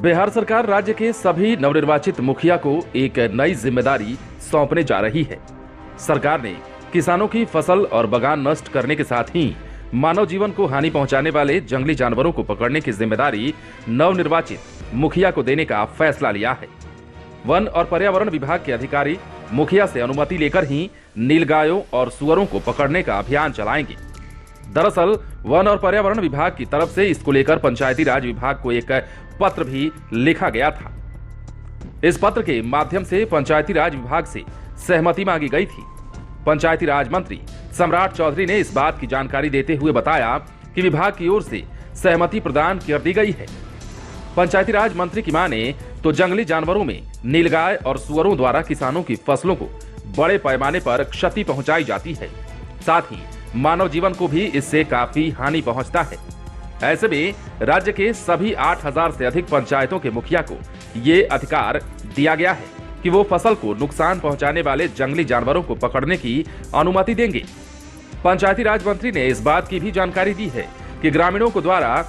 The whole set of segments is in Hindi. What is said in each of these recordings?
बिहार सरकार राज्य के सभी नवनिर्वाचित मुखिया को एक नई जिम्मेदारी सौंपने जा रही है। सरकार ने किसानों की फसल और बागान नष्ट करने के साथ ही मानव जीवन को हानि पहुंचाने वाले जंगली जानवरों को पकड़ने की जिम्मेदारी नवनिर्वाचित मुखिया को देने का फैसला लिया है। वन और पर्यावरण विभाग के अधिकारी मुखिया से अनुमति लेकर ही नीलगायों और सुअरों को पकड़ने का अभियान चलाएंगे। दरअसल वन और पर्यावरण विभाग की तरफ से इसको लेकर पंचायती राज विभाग को एक पत्र भी लिखा गया था। इस पत्र के माध्यम से पंचायती राज विभाग से सहमति मांगी गई थी। पंचायती राज मंत्री सम्राट चौधरी ने इस बात की जानकारी देते हुए बताया कि विभाग की ओर से सहमति प्रदान कर दी गई है। पंचायती राज मंत्री की माने तो जंगली जानवरों में नीलगाय और सुअरों द्वारा किसानों की फसलों को बड़े पैमाने पर क्षति पहुंचाई जाती है, साथ ही मानव जीवन को भी इससे काफी हानि पहुंचता है। ऐसे में राज्य के सभी 8000 से अधिक पंचायतों के मुखिया को ये अधिकार दिया गया है कि वो फसल को नुकसान पहुंचाने वाले जंगली जानवरों को पकड़ने की अनुमति देंगे। पंचायती राज मंत्री ने इस बात की भी जानकारी दी है कि ग्रामीणों को द्वारा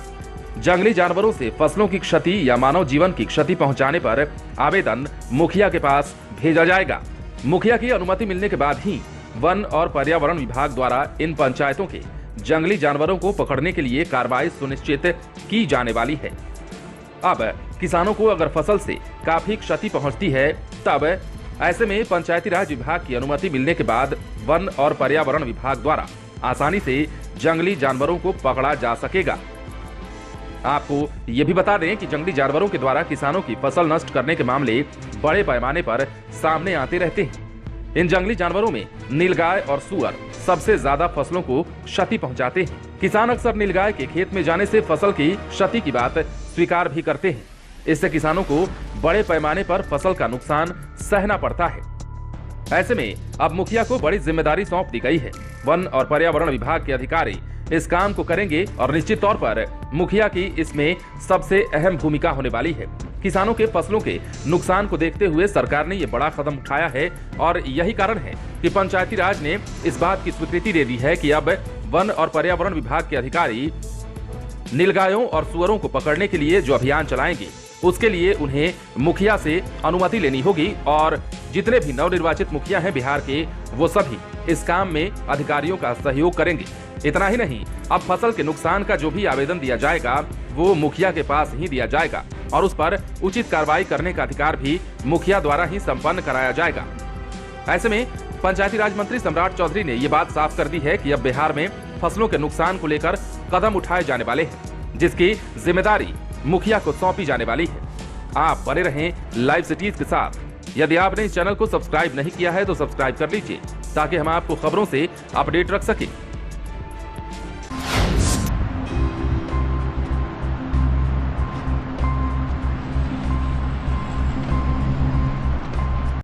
जंगली जानवरों से फसलों की क्षति या मानव जीवन की क्षति पहुंचाने पर आवेदन मुखिया के पास भेजा जाएगा। मुखिया की अनुमति मिलने के बाद ही वन और पर्यावरण विभाग द्वारा इन पंचायतों के जंगली जानवरों को पकड़ने के लिए कार्रवाई सुनिश्चित की जाने वाली है। अब किसानों को अगर फसल से काफी क्षति पहुंचती है, तब ऐसे में पंचायती राज विभाग की अनुमति मिलने के बाद वन और पर्यावरण विभाग द्वारा आसानी से जंगली जानवरों को पकड़ा जा सकेगा। आपको ये भी बता दें कि जंगली जानवरों के द्वारा किसानों की फसल नष्ट करने के मामले बड़े पैमाने पर सामने आते रहते हैं। इन जंगली जानवरों में नीलगाय और सुअर सबसे ज्यादा फसलों को क्षति पहुंचाते हैं। किसान अक्सर नीलगाय के खेत में जाने से फसल की क्षति की बात स्वीकार भी करते हैं। इससे किसानों को बड़े पैमाने पर फसल का नुकसान सहना पड़ता है। ऐसे में अब मुखिया को बड़ी जिम्मेदारी सौंप दी गई है। वन और पर्यावरण विभाग के अधिकारी इस काम को करेंगे और निश्चित तौर पर मुखिया की इसमें सबसे अहम भूमिका होने वाली है। किसानों के फसलों के नुकसान को देखते हुए सरकार ने ये बड़ा कदम उठाया है और यही कारण है कि पंचायती राज ने इस बात की स्वीकृति दे दी है कि अब वन और पर्यावरण विभाग के अधिकारी नीलगायों और सुअरों को पकड़ने के लिए जो अभियान चलाएंगे, उसके लिए उन्हें मुखिया से अनुमति लेनी होगी और जितने भी नवनिर्वाचित मुखिया हैं बिहार के, वो सभी इस काम में अधिकारियों का सहयोग करेंगे। इतना ही नहीं, अब फसल के नुकसान का जो भी आवेदन दिया जाएगा वो मुखिया के पास ही दिया जाएगा और उस पर उचित कार्रवाई करने का अधिकार भी मुखिया द्वारा ही संपन्न कराया जाएगा। ऐसे में पंचायती राज मंत्री सम्राट चौधरी ने ये बात साफ कर दी है कि अब बिहार में फसलों के नुकसान को लेकर कदम उठाए जाने वाले हैं, जिसकी जिम्मेदारी मुखिया को सौंपी जाने वाली है। आप बने रहें लाइव सिटीज के साथ। यदि आपने इस चैनल को सब्सक्राइब नहीं किया है तो सब्सक्राइब कर लीजिए ताकि हम आपको खबरों से अपडेट रख सकें।